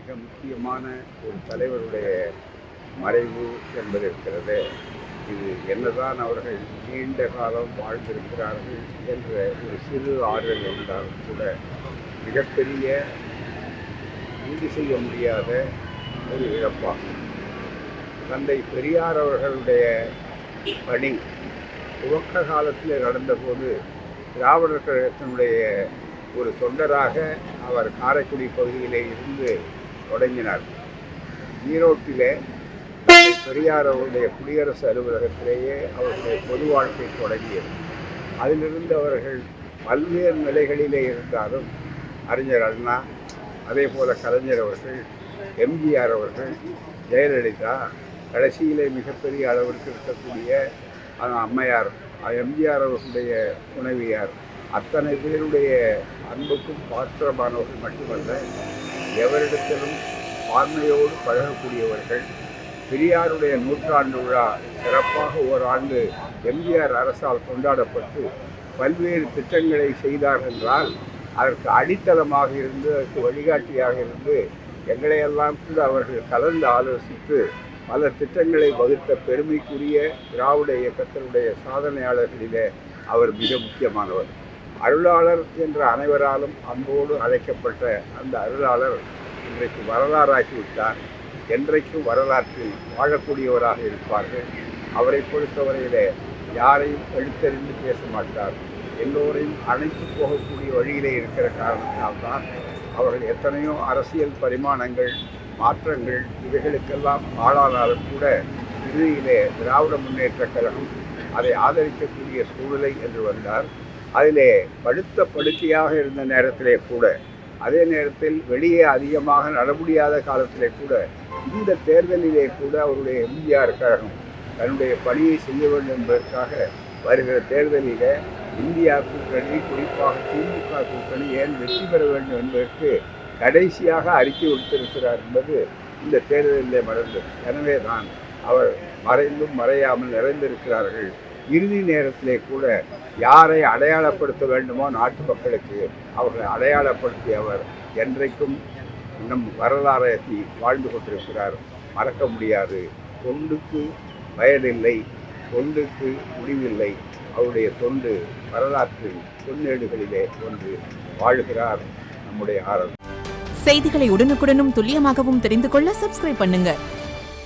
மிக முக்கியமான ஒரு தலைவருடைய மறைவு என்பது இருக்கிறது. இது என்னதான் அவர்கள் நீண்ட காலம் வாழ்ந்திருக்கிறார்கள் என்ற ஒரு சிறு ஆறுதல் இருந்தாலும் கூட மிகப்பெரிய ஈடு செய்ய முடியாத ஒரு இழப்பாகும். தந்தை பெரியார் அவர்களுடைய பணி துவக்க காலத்தில் நடந்தபோது திராவிடர் கழகத்தினுடைய ஒரு தொண்டராக அவர் காரைக்குடி பகுதியிலே இருந்து தொடங்கினார். ஈரோட்டிலே பெரியார் அவருடைய குடியரசு அலுவலகத்திலேயே அவருடைய பொது வாழ்க்கை தொடங்கியது. அதிலிருந்து அவர்கள் பல்வேறு நிலைகளிலே இருந்தாலும் அறிஞர் அண்ணா, அதே போல கலைஞர் அவர்கள், எம்ஜிஆர் அவர்கள், ஜெயலலிதா, கடைசியிலே மிகப்பெரிய அளவிற்கு இருக்கக்கூடிய அம்மையார், எம்ஜிஆர் அவர்களுடைய துணைவியார், அத்தனை பேருடைய அன்புக்கும் பாத்திரமானவர்கள் மட்டுமல்ல, எவரிடத்திலும் ஆண்மையோடு பழகக்கூடியவர்கள். பெரியாருடைய நூற்றாண்டு விழா சிறப்பாக ஓராண்டு எம்ஜிஆர் அரசால் கொண்டாடப்பட்டு பல்வேறு திட்டங்களை செய்தார் என்றால் அதற்கு அடித்தளமாக இருந்து, அதற்கு வழிகாட்டியாக இருந்து எங்களையெல்லாம் கூட அவர்கள் கலந்து ஆலோசித்து பல திட்டங்களை வகுத்த பெருமைக்குரிய திராவிட இயக்கத்தினுடைய சாதனையாளர்களிலே அவர் மிக முக்கியமானவர். அருளாளர் என்ற அனைவராலும் அன்போடு அழைக்கப்பட்ட அந்த அருளாளர் இன்றைக்கு வரலாறாகிவிட்டார். என்றைக்கும் வரலாற்றில் வாழக்கூடியவராக இருப்பார்கள். அவரை பொறுத்தவரையிலே யாரையும் எழுத்தறிந்து பேச மாட்டார். எல்லோரையும் அழைத்து போகக்கூடிய வழியிலே இருக்கிற காரணத்தினால்தான் அவர்கள் எத்தனையோ அரசியல் பரிமாணங்கள், மாற்றங்கள் இவைகளுக்கெல்லாம் ஆளானாலும் கூட இறுதியிலே திராவிட முன்னேற்ற கழகம் அதை ஆதரிக்கக்கூடிய சூழ்நிலை என்று வந்தார். அதிலே படுத்த படுக்கையாக இருந்த நேரத்திலே கூட, அதே நேரத்தில் வெளியே அதிகமாக நட முடியாத காலத்திலே கூட, இந்த தேர்தலிலே கூட அவருடைய எம்ஜிஆர் கழகம் தன்னுடைய பணியை செய்ய வேண்டும் என்பதற்காக வருகிற தேர்தலில் இந்தியா கூட்டணி, குறிப்பாக திமுக கூட்டணி ஏன் வெற்றி பெற வேண்டும் என்பதற்கு கடைசியாக அறிக்கை விடுத்திருக்கிறார் என்பது இந்த தேர்தலிலே மறந்தது. எனவே தான் அவர் மறைந்தும் மறையாமல் நிறைந்திருக்கிறார்கள். இறுதி நேரத்திலே கூட யாரை அடையாளப்படுத்த வேண்டுமோ நாட்டு மக்களுக்கு அவர்களை அடையாளப்படுத்தி அவர் என்றைக்கும் நம் வரலாறை வாழ்ந்து கொண்டிருக்கிறார். மறக்க முடியாது. தொண்டுக்கு வயதில்லை, தொண்டுக்கு முடிவில்லை. அவருடைய தொண்டு வரலாற்றில் பொன்னேடுகளிலே ஒன்று வாழ்கிறார் நம்முடைய ஆரம்பம். செய்திகளை உடனுக்குடனும் துல்லியமாகவும் தெரிந்து கொள்ள சப்ஸ்கிரைப் பண்ணுங்க.